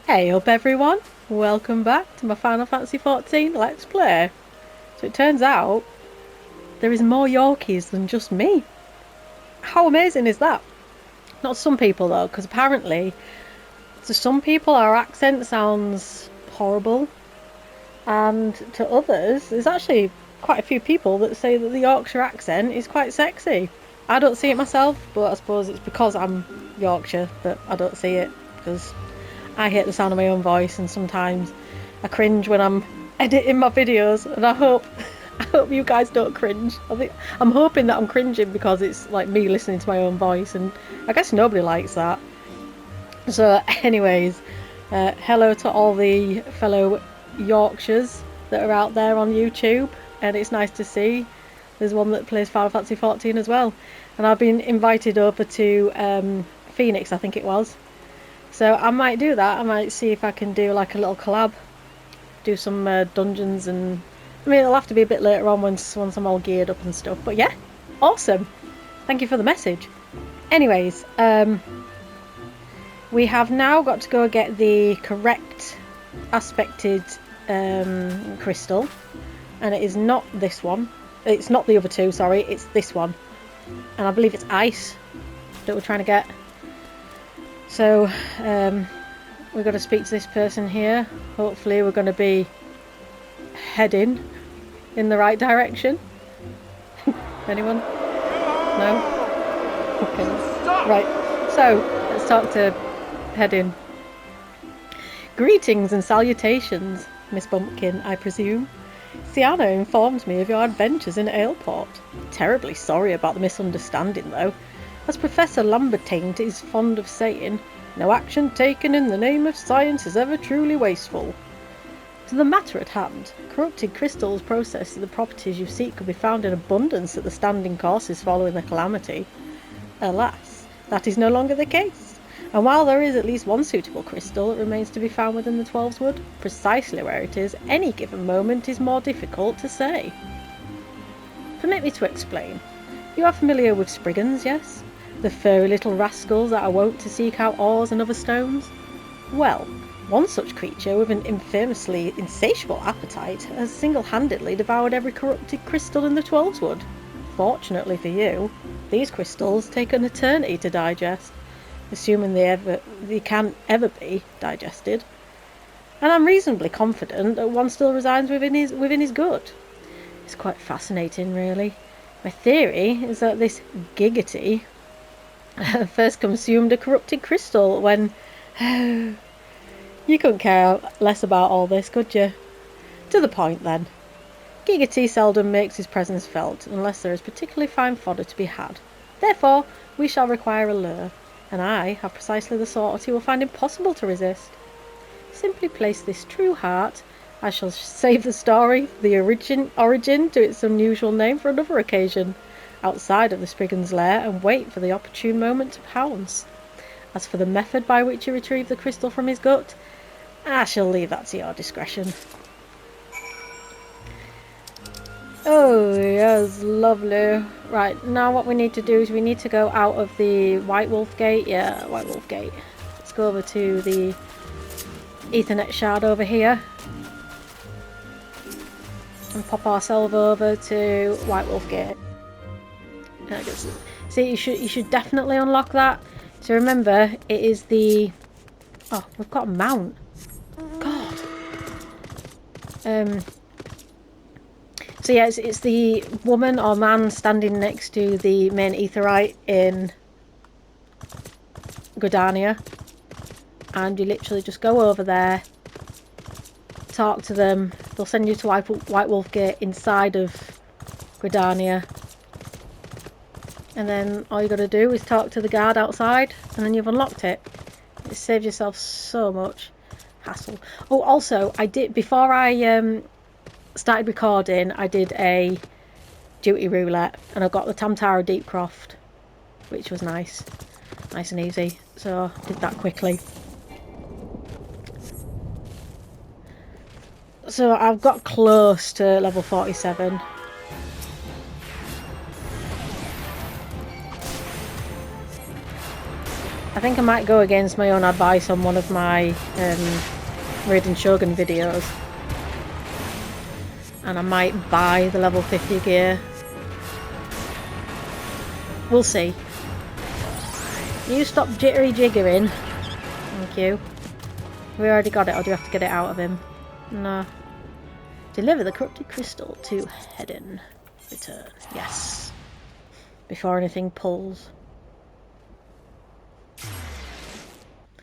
Hey up everyone, welcome back to my Final Fantasy XIV Let's Play. So it turns out there is more Yorkies than just me. How amazing is that? Not some people though, because apparently to some people our accent sounds horrible, and to others there's actually quite a few people that say that the Yorkshire accent is quite sexy. I don't see it myself, but I suppose it's because I'm Yorkshire that I don't see it, because I hate the sound of my own voice, and sometimes I cringe when I'm editing my videos, and I hope you guys don't cringe. I'm hoping that I'm cringing because it's like me listening to my own voice, and I guess nobody likes that. So anyways, hello to all the fellow Yorkshires that are out there on YouTube, and it's nice to see there's one that plays Final Fantasy XIV as well. And I've been invited over to Phoenix, I think it was. So I might do that. I might see if I can do like a little collab, do some dungeons, and I mean it'll have to be a bit later on once I'm all geared up and stuff. But yeah, awesome. Thank you for the message. Anyways, we have now got to go get the correct aspected crystal, and it is not this one. It's not the other two. Sorry, it's this one, and I believe it's ice that we're trying to get. So we've got to speak to this person here. Hopefully we're going to be heading in the right direction. Anyone? No? Okay. Right, so let's talk to Headin. Greetings and salutations, Miss Bumpkin, I presume. Sienna informs me of your adventures in Aleport. Terribly sorry about the misunderstanding though. As Professor Lambertaint is fond of saying, no action taken in the name of science is ever truly wasteful. To the matter at hand, corrupted crystals processing the properties you seek could be found in abundance at the standing courses following the calamity. Alas, that is no longer the case, and while there is at least one suitable crystal, it remains to be found within the Twelveswood. Precisely where it is, any given moment is more difficult to say. Permit me to explain. You are familiar with Spriggans, yes? The furry little rascals that are wont to seek out ores and other stones? Well, one such creature with an infamously insatiable appetite has single-handedly devoured every corrupted crystal in the Twelveswood. Fortunately for you, these crystals take an eternity to digest, assuming they can ever be digested. And I'm reasonably confident that one still resides within his gut. It's quite fascinating, really. My theory is that this Giggity first consumed a corrupted crystal when... You couldn't care less about all this, could you? To the point, then. Giggity seldom makes his presence felt unless there is particularly fine fodder to be had. Therefore, we shall require a lure, and I have precisely the sort he will find impossible to resist. Simply place this true heart. I shall save the story, the origin to its unusual name, for another occasion, outside of the Spriggan's lair, and wait for the opportune moment to pounce. As for the method by which you retrieve the crystal from his gut, I shall leave that to your discretion. Oh yes, lovely. Right, now what we need to do is we need to go out of the White Wolf Gate. Yeah, White Wolf Gate. Let's go over to the Ethernet shard over here and pop ourselves over to White Wolf Gate. See, you should definitely unlock that. So remember, it is the... Oh, we've got a mount. God. So yeah, it's the woman or man standing next to the main Aetherite in Gridania. And you literally just go over there, talk to them. They'll send you to White Wolf Gate inside of Gridania. And then all you got to do is talk to the guard outside, and then you've unlocked it. It saves yourself so much hassle. Oh, also, I did, before I started recording, I did a duty roulette, and I got the Tamtara Deepcroft, which was nice and easy. So I did that quickly. So I've got close to level 47. I think I might go against my own advice on one of my Raiden Shogun videos. And I might buy the level 50 gear. We'll see. You stop jittery jiggering. Thank you. We already got it, or do we have to get it out of him? No. Deliver the corrupted crystal to Hedin. Return. Yes. Before anything pulls.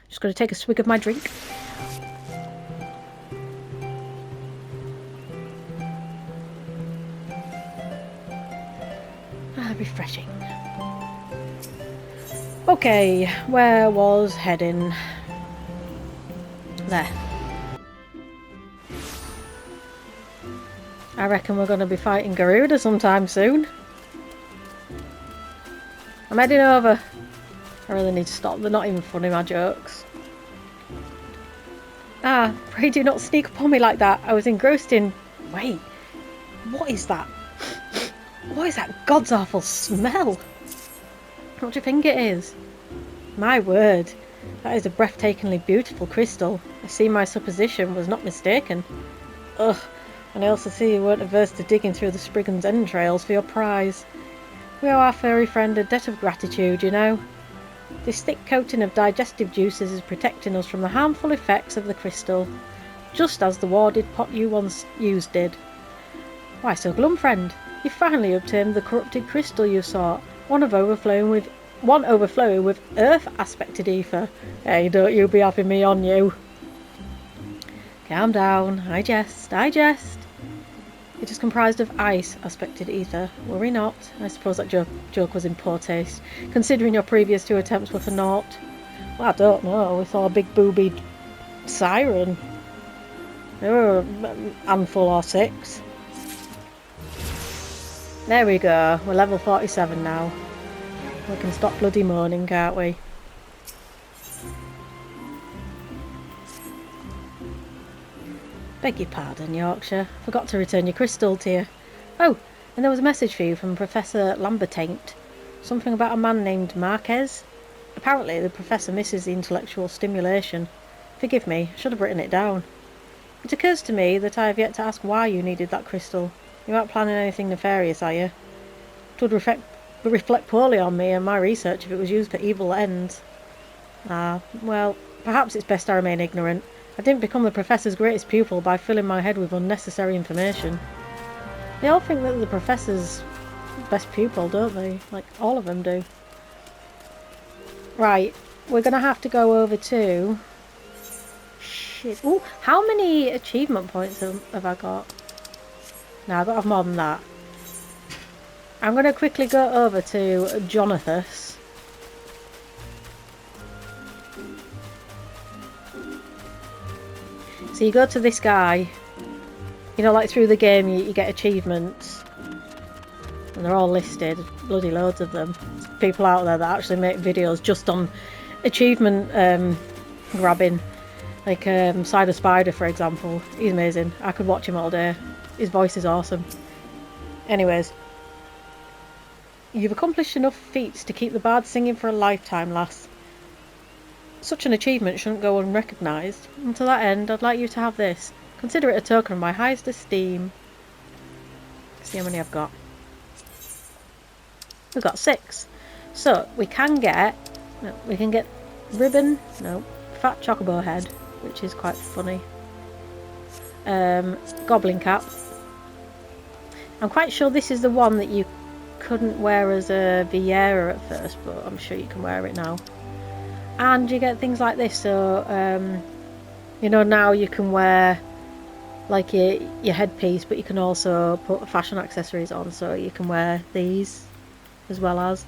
Just gonna take a swig of my drink. Refreshing. Okay, where was Hedin? There. I reckon we're going to be fighting Garuda sometime soon. I'm heading over. I really need to stop. They're not even funny, my jokes. Ah, pray do not sneak upon me like that. I was engrossed in... Wait. What is that? What is that god's awful smell? What do you think it is? My word. That is a breathtakingly beautiful crystal. I see my supposition was not mistaken. Ugh. And I also see you weren't averse to digging through the Spriggan's entrails for your prize. We owe our furry friend a debt of gratitude, you know. This thick coating of digestive juices is protecting us from the harmful effects of the crystal, just as the warded pot you once used did. Why so glum, friend? You finally obtained the corrupted crystal you sought, one overflowing with earth-aspected ether. Hey, don't you be having me on you. Calm down. I jest. I jest. It is comprised of ice-aspected ether. Worry not. I suppose that joke was in poor taste, considering your previous 2 attempts were for naught. Well, I don't know. We saw a big boobied siren. There were a handful or 6. There we go. We're level 47 now. We can stop bloody moaning, can't we? Beg your pardon, Yorkshire. Forgot to return your crystal to you. Oh, and there was a message for you from Professor Lambertaint. Something about a man named Marquez. Apparently the professor misses the intellectual stimulation. Forgive me, I should have written it down. It occurs to me that I have yet to ask why you needed that crystal. You aren't planning anything nefarious, are you? It would reflect poorly on me and my research if it was used for evil ends. Ah, well, perhaps it's best I remain ignorant. I didn't become the professor's greatest pupil by filling my head with unnecessary information. They all think that the professor's best pupil, don't they? Like, all of them do. Right, we're going to have to go over to... Shit. Ooh, how many achievement points have I got? No, I've got to have more than that. I'm going to quickly go over to Jonathus. So you go to this guy. You know, like through the game you get achievements. And they're all listed. Bloody loads of them. There's people out there that actually make videos just on achievement grabbing. Like Cider Spider, for example. He's amazing. I could watch him all day. His voice is awesome. Anyways. You've accomplished enough feats to keep the bard singing for a lifetime, lass. Such an achievement shouldn't go unrecognised. And to that end, I'd like you to have this. Consider it a token of my highest esteem. Let's see how many I've got. We've got 6. So, we can get ribbon, no, fat chocobo head, which is quite funny. Goblin cap. I'm quite sure this is the one that you couldn't wear as a Vieira at first, but I'm sure you can wear it now. And you get things like this, so you know, now you can wear like your headpiece, but you can also put fashion accessories on, so you can wear these as well as.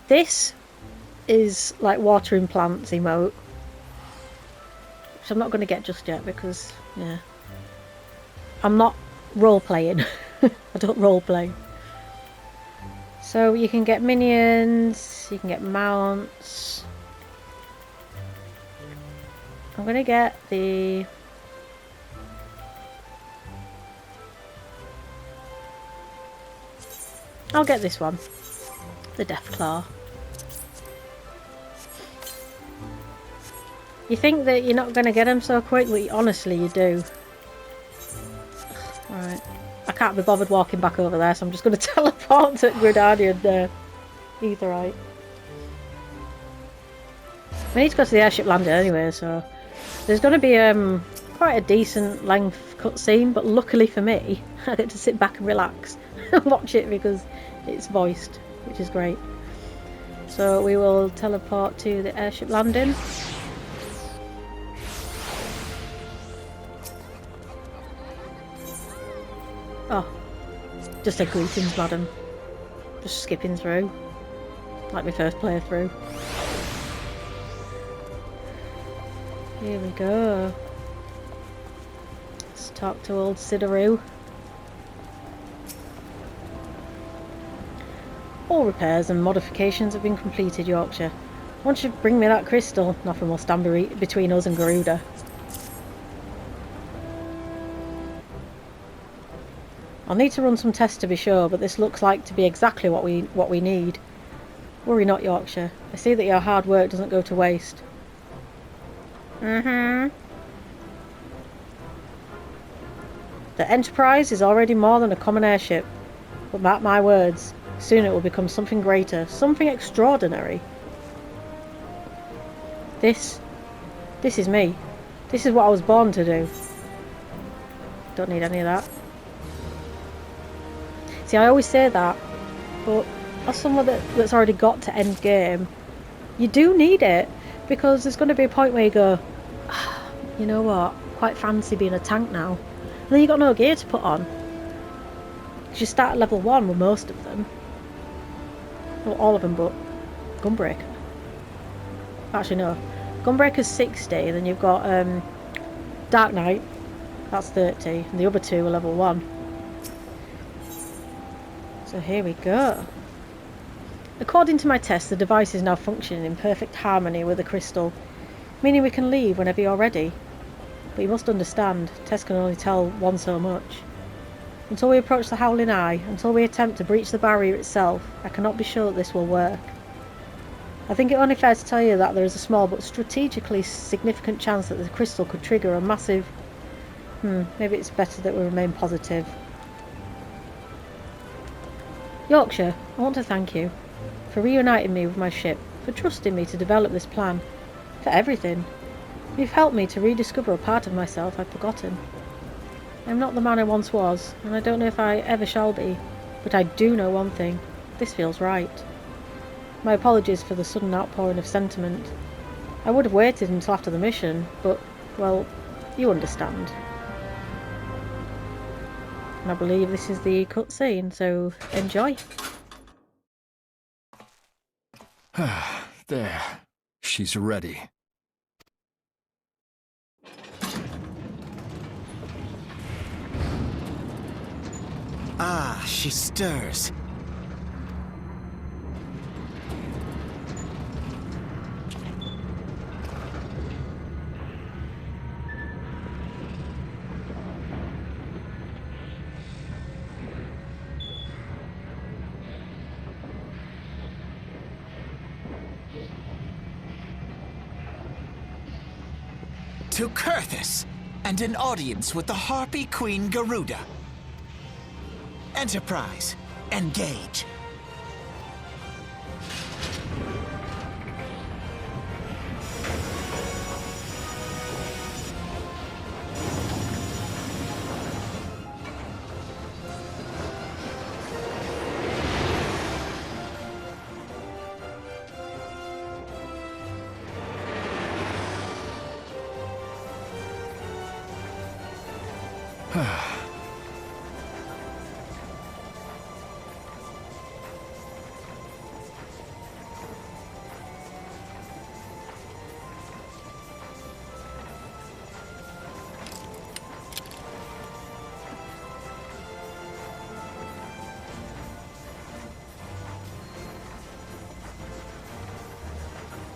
This is like watering plants emote, which I'm not going to get just yet because, yeah, I'm not role-playing. I don't role-play. So you can get minions, you can get mounts. I'm going to get the... I'll get this one. The Deathclaw. You think that you're not going to get them so quick, but honestly you do. Right. I can't be bothered walking back over there, so I'm just going to teleport to Gridania and Aetheryte. We need to go to the airship landing anyway, so... There's going to be quite a decent length cutscene, but luckily for me, I get to sit back and relax and watch it because it's voiced, which is great. So we will teleport to the airship landing. Oh, just a greetings, madam. Just skipping through, like my first playthrough. Here we go. Let's talk to old Sidaroo. All repairs and modifications have been completed, Yorkshire. Once you bring me that crystal, nothing will stand between us and Garuda. I'll need to run some tests to be sure, but this looks like to be exactly what we need. Worry not, Yorkshire. I see that your hard work doesn't go to waste. The Enterprise is already more than a common airship, but mark my words, soon it will become something greater, something extraordinary. This is me. This is what I was born to do. Don't need any of that. See, I always say that, but as someone that's already got to end game, you do need it, because there's going to be a point where you go, you know what, quite fancy being a tank now. And then you got no gear to put on. Because you start at level 1 with most of them. Well, all of them but Gunbreaker. Actually no, Gunbreaker's 60, then you've got Dark Knight, that's 30, and the other two are level 1. So here we go. According to my test, the device is now functioning in perfect harmony with the crystal, meaning we can leave whenever you're ready. But you must understand, tests can only tell one so much. Until we approach the Howling Eye, until we attempt to breach the barrier itself, I cannot be sure that this will work. I think it only fair to tell you that there is a small but strategically significant chance that the crystal could trigger a massive... maybe it's better that we remain positive. Yorkshire, I want to thank you for reuniting me with my ship, for trusting me to develop this plan, for everything. You've helped me to rediscover a part of myself I'd forgotten. I'm not the man I once was, and I don't know if I ever shall be, but I do know one thing. This feels right. My apologies for the sudden outpouring of sentiment. I would have waited until after the mission, but, well, you understand. And I believe this is the cutscene, so enjoy. There. She's ready. Ah, she stirs. To Kurthus, and an audience with the Harpy Queen Garuda. Enterprise, engage.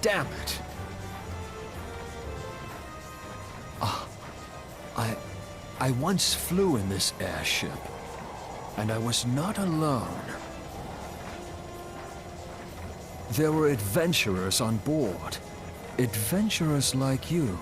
Damn it. I once flew in this airship, and I was not alone. There were adventurers on board, Adventurers like you.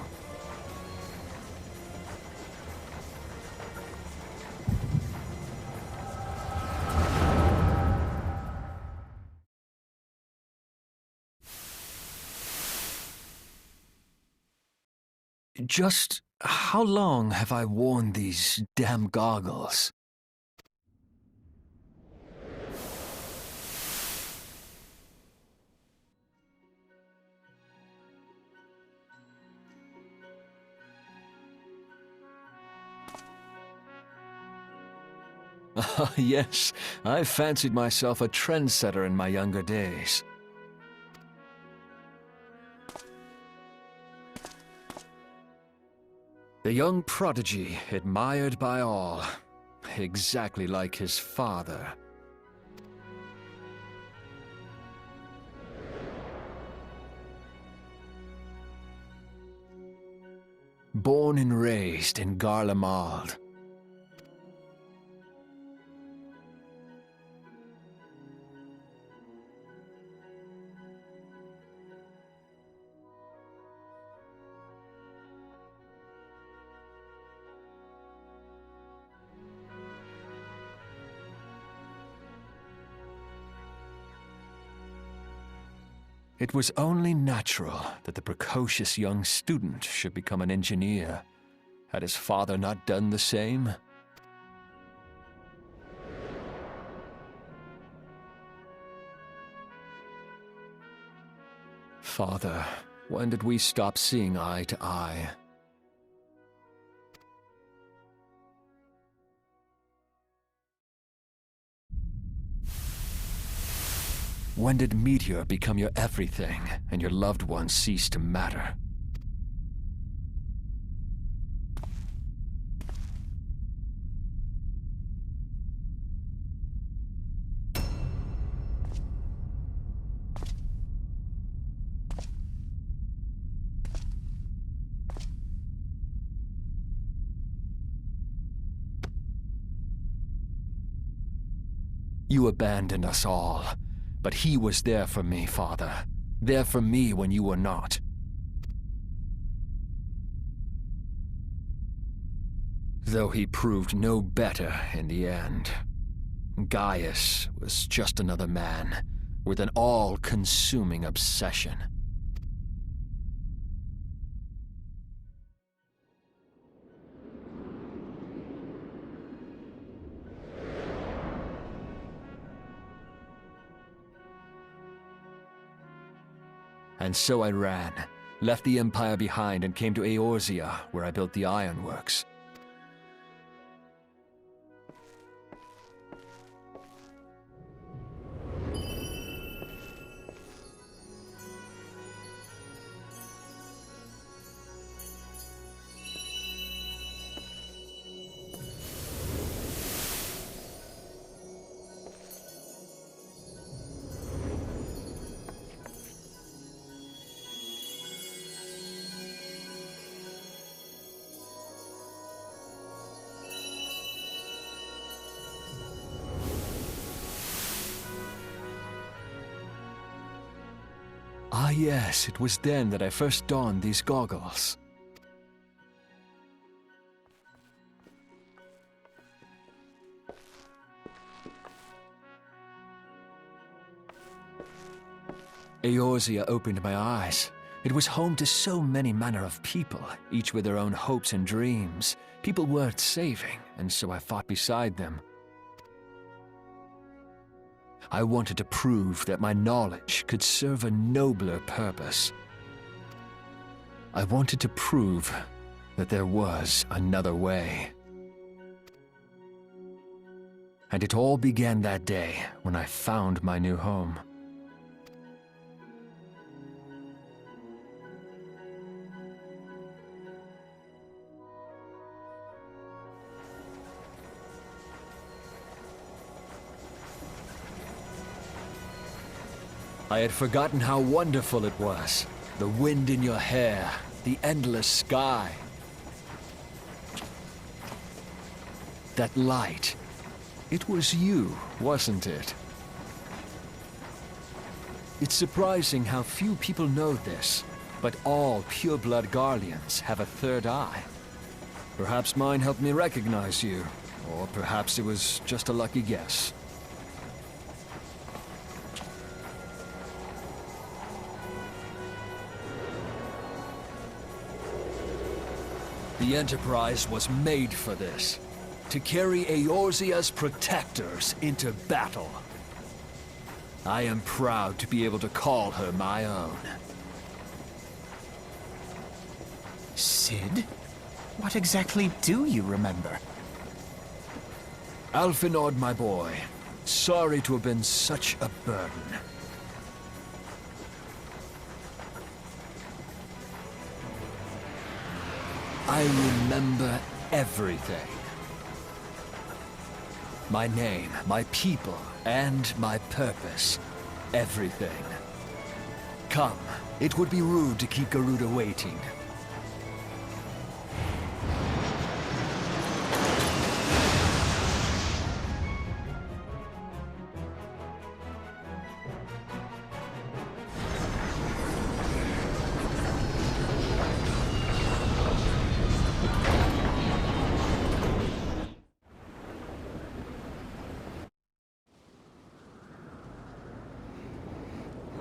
Just how long have I worn these damn goggles? Ah, yes, I fancied myself a trendsetter in my younger days. The young prodigy, admired by all, exactly like his father. Born and raised in Garlemald. It was only natural that the precocious young student should become an engineer. Had his father not done the same? Father, when did we stop seeing eye to eye? When did Meteor become your everything, and your loved ones cease to matter? You abandoned us all. But he was there for me, Father. There for me when you were not. Though he proved no better in the end. Gaius was just another man, with an all-consuming obsession. And so I ran, left the Empire behind and came to Eorzea, where I built the ironworks. Ah yes, it was then that I first donned these goggles. Eorzea opened my eyes. It was home to so many manner of people, each with their own hopes and dreams. People worth saving, and so I fought beside them. I wanted to prove that my knowledge could serve a nobler purpose. I wanted to prove that there was another way. And it all began that day when I found my new home. I had forgotten how wonderful it was. The wind in your hair, the endless sky. That light. It was you, wasn't it? It's surprising how few people know this. But all pureblood Garleans have a third eye. Perhaps mine helped me recognize you, or perhaps it was just a lucky guess. The Enterprise was made for this. To carry Eorzea's protectors into battle. I am proud to be able to call her my own. Sid? What exactly do you remember? Alfinod, my boy. Sorry to have been such a burden. I remember everything. My name, my people, and my purpose. Everything. Come, it would be rude to keep Garuda waiting.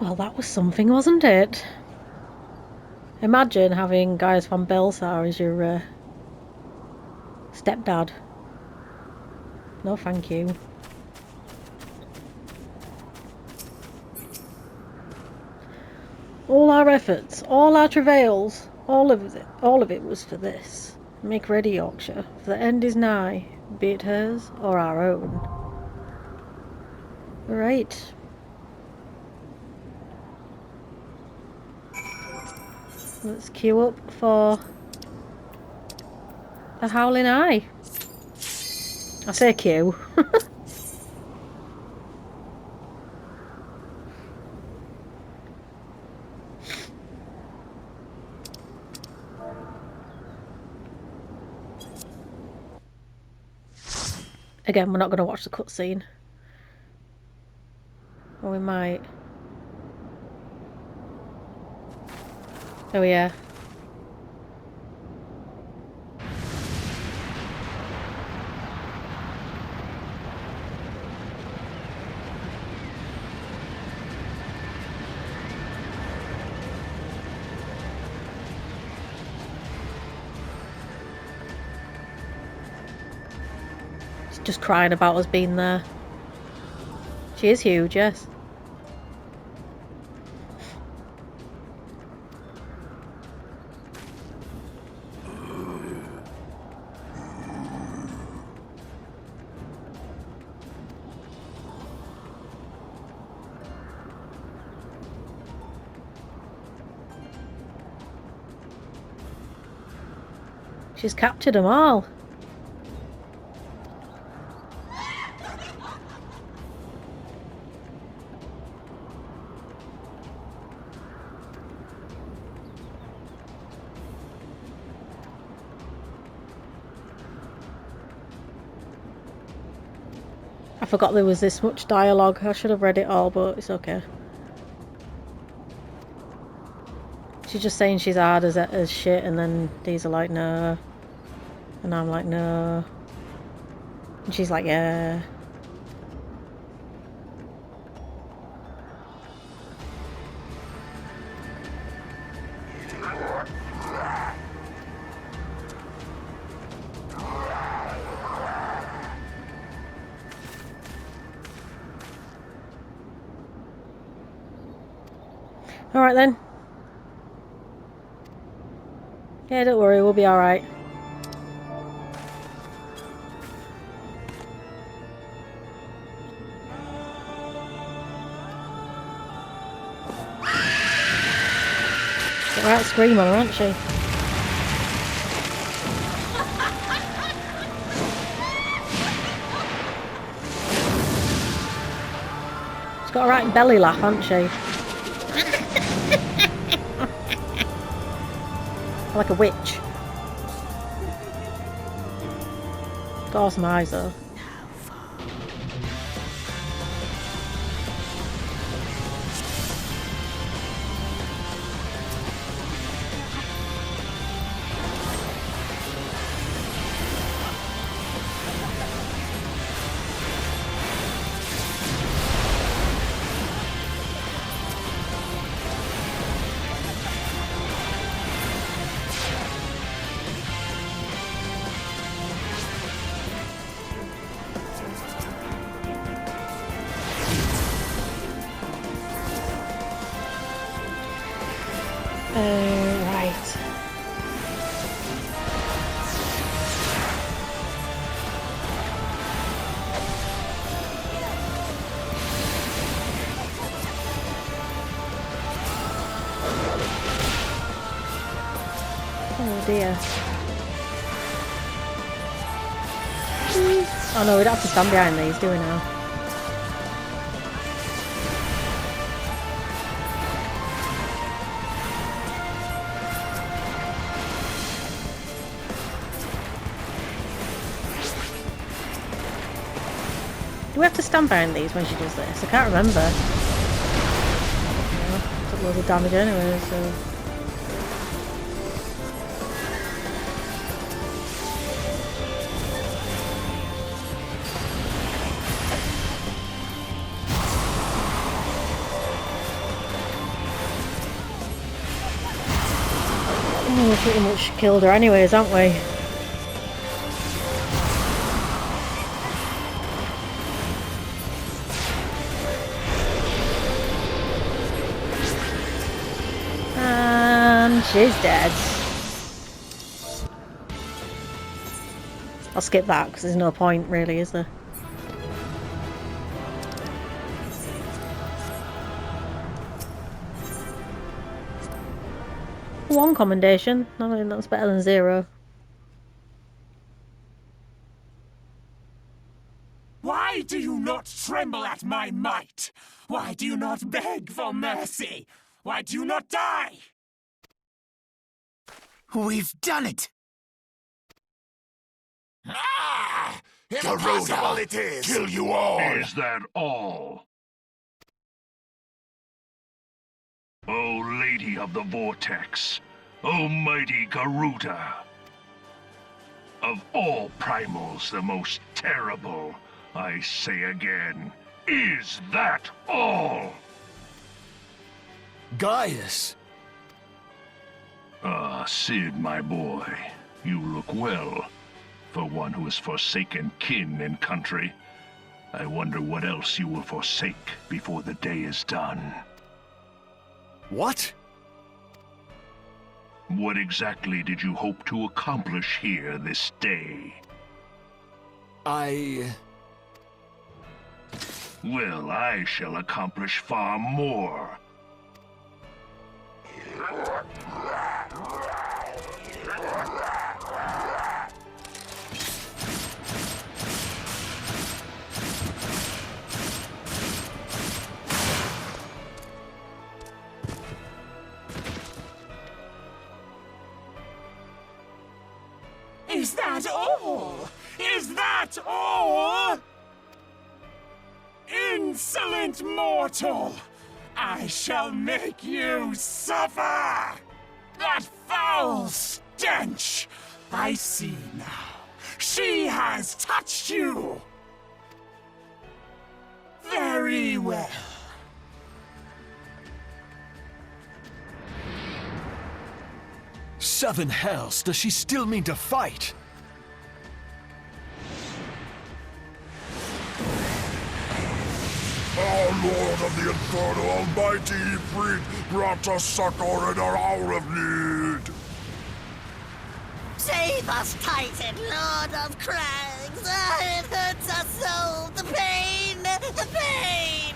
Well, that was something, wasn't it? Imagine having Gaius von Belsar as your stepdad. No, thank you. All our efforts, all our travails, all of it was for this. Make ready, Yorkshire, for the end is nigh, be it hers or our own. Right. Let's queue up for the Howling Eye. I say queue. Again, we're not going to watch the cutscene. Or we might. Oh yeah. She's just crying about us being there. She is huge, yes. She's captured them all. I forgot there was this much dialogue. I should have read it all, but it's okay. She's just saying she's hard as shit, and then these are like, no. And I'm like, no. And she's like, yeah. Alright then. Yeah, don't worry, we'll be alright. Get right scream on her, aren't she? She's got a right belly laugh, hasn't she? Like a witch. Got awesome eyes though. Eorzea. Oh no, we don't have to stand behind these, do we now? Do we have to stand behind these when she does this? I can't remember. No, took loads of damage anyway, so... We've pretty much killed her anyways, haven't we? And she's dead. I'll skip that because there's no point really, is there? One commendation. I mean, that's better than 0. Why do you not tremble at my might? Why do you not beg for mercy? Why do you not die? We've done it! Ah! Impossible it is! Kill you all! Is that all? O Lady of the Vortex, O mighty Garuda, of all primals the most terrible, I say again, is that all? Gaius! Ah, Sid, my boy, you look well. For one who has forsaken kin and country, I wonder what else you will forsake before the day is done. What? What exactly did you hope to accomplish here this day? Well, I shall accomplish far more. Is that all? Is that all? Insolent mortal! I shall make you suffer! That foul stench! I see now. She has touched you! Very well. Seven hells, does she still mean to fight? Our Lord of the Inferno, Almighty Ifrit, brought us succor in our hour of need. Save us, Titan, Lord of Crags! It hurts us so! The pain! The pain!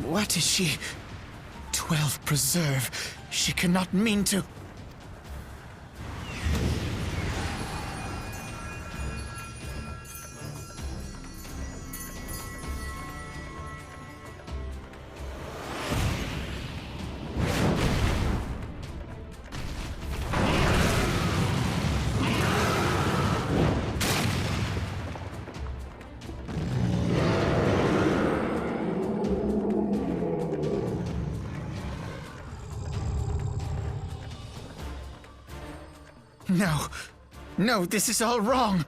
What is she? 12 preserve. She cannot mean to... No. No, this is all wrong.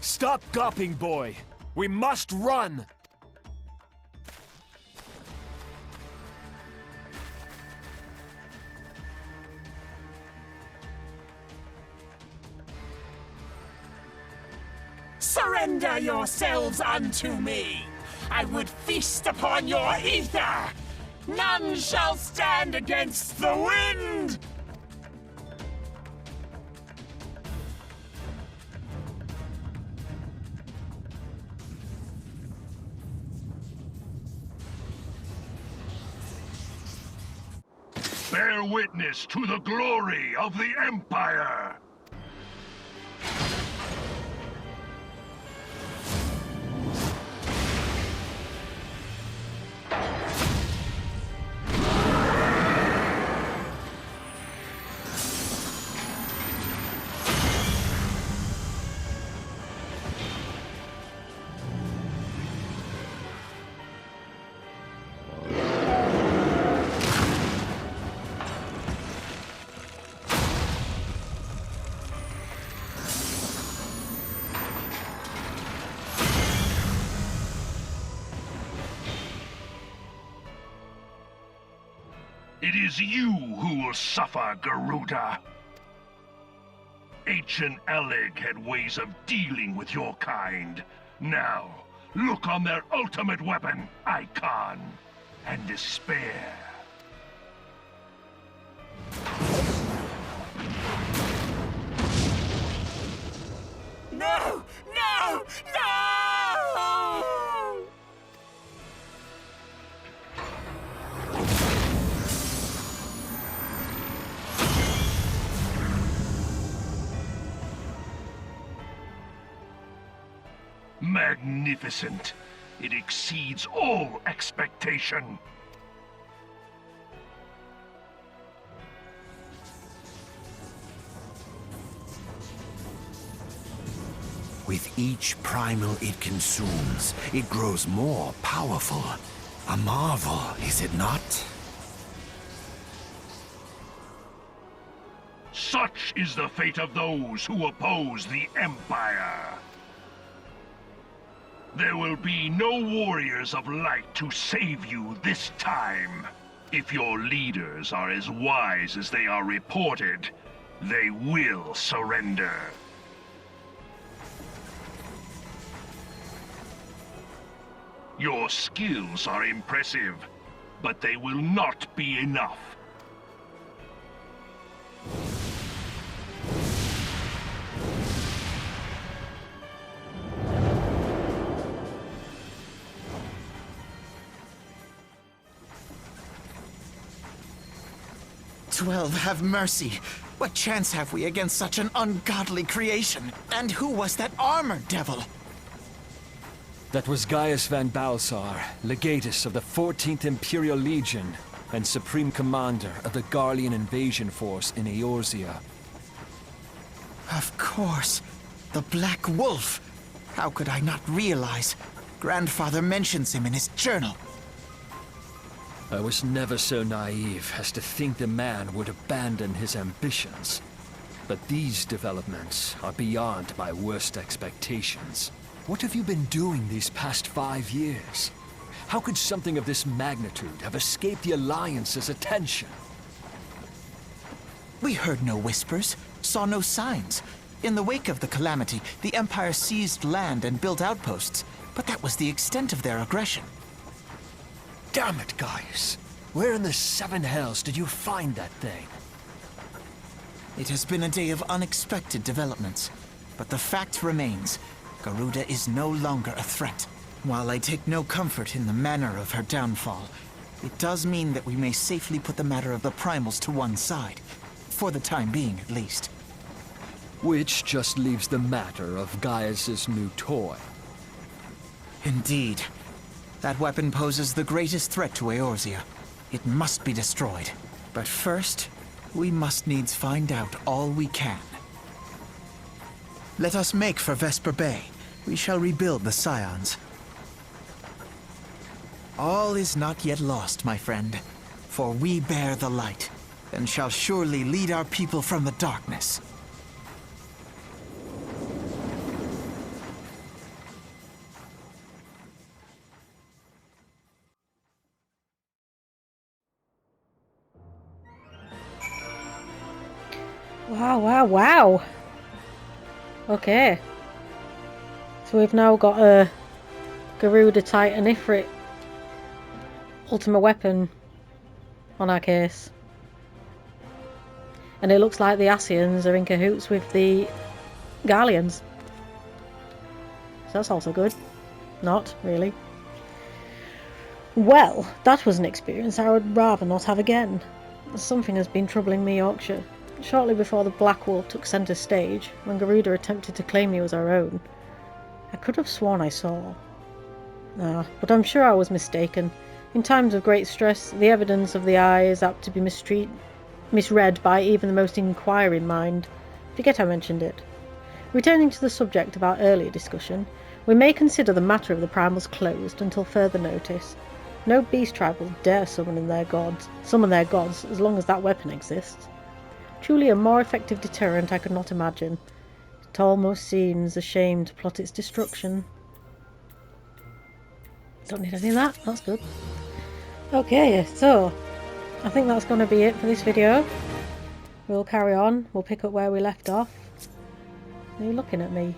Stop gawping, boy. We must run. Surrender yourselves unto me! I would feast upon your ether! None shall stand against the wind! Bear witness to the glory of the Empire! It is you who will suffer, Garuda. Ancient Alig had ways of dealing with your kind. Now, look on their ultimate weapon, Icon, and despair. No! No! No! Magnificent. It exceeds all expectation. With each primal it consumes, it grows more powerful. A marvel, is it not? Such is the fate of those who oppose the Empire. There will be no warriors of light to save you this time. If your leaders are as wise as they are reported, they will surrender. Your skills are impressive, but they will not be enough. "12, have mercy. What chance have we against such an ungodly creation? And who was that armored devil?" That was Gaius van Balsar, legatus of the 14th Imperial Legion and Supreme Commander of the Garlean invasion force in Eorzea. Of course. The Black Wolf. How could I not realize? Grandfather mentions him in his journal. I was never so naive as to think the man would abandon his ambitions. But these developments are beyond my worst expectations. What have you been doing these past 5 years? How could something of this magnitude have escaped the Alliance's attention? We heard no whispers, saw no signs. In the wake of the calamity, the Empire seized land and built outposts, but that was the extent of their aggression. Damn it, Gaius! Where in the 7 hells did you find that thing? It has been a day of unexpected developments, but the fact remains, Garuda is no longer a threat. While I take no comfort in the manner of her downfall, it does mean that we may safely put the matter of the primals to one side. For the time being, at least. Which just leaves the matter of Gaius's new toy. Indeed. That weapon poses the greatest threat to Eorzea. It must be destroyed. But first, we must needs find out all we can. Let us make for Vesper Bay. We shall rebuild the Scions. All is not yet lost, my friend. For we bear the light, and shall surely lead our people from the darkness. Wow, wow, wow. Okay. So we've now got a Garuda Titan Ifrit ultimate weapon on our case. And it looks like the Ascians are in cahoots with the Garleans. So that's also good. Not really. Well, that was an experience I would rather not have again. Something has been troubling me, Yorkshire. Shortly before the Black Wolf took centre stage, when Garuda attempted to claim me as our own, I could have sworn I saw. But I'm sure I was mistaken. In times of great stress, the evidence of the eye is apt to be misread by even the most inquiring mind. Forget I mentioned it. Returning to the subject of our earlier discussion, we may consider the matter of the primals closed until further notice. No beast tribe will dare summon their gods as long as that weapon exists. Truly a more effective deterrent I could not imagine. It almost seems a shame to plot its destruction. Don't need any of that, that's good. Okay, so I think that's going to be it for this video. We'll carry on, we'll pick up where we left off. Are you looking at me?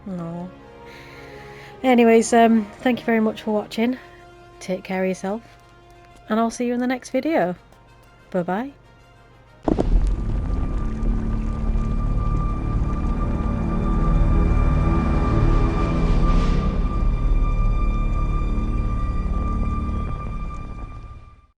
No. Anyways, thank you very much for watching. Take care of yourself. And I'll see you in the next video. Bye bye.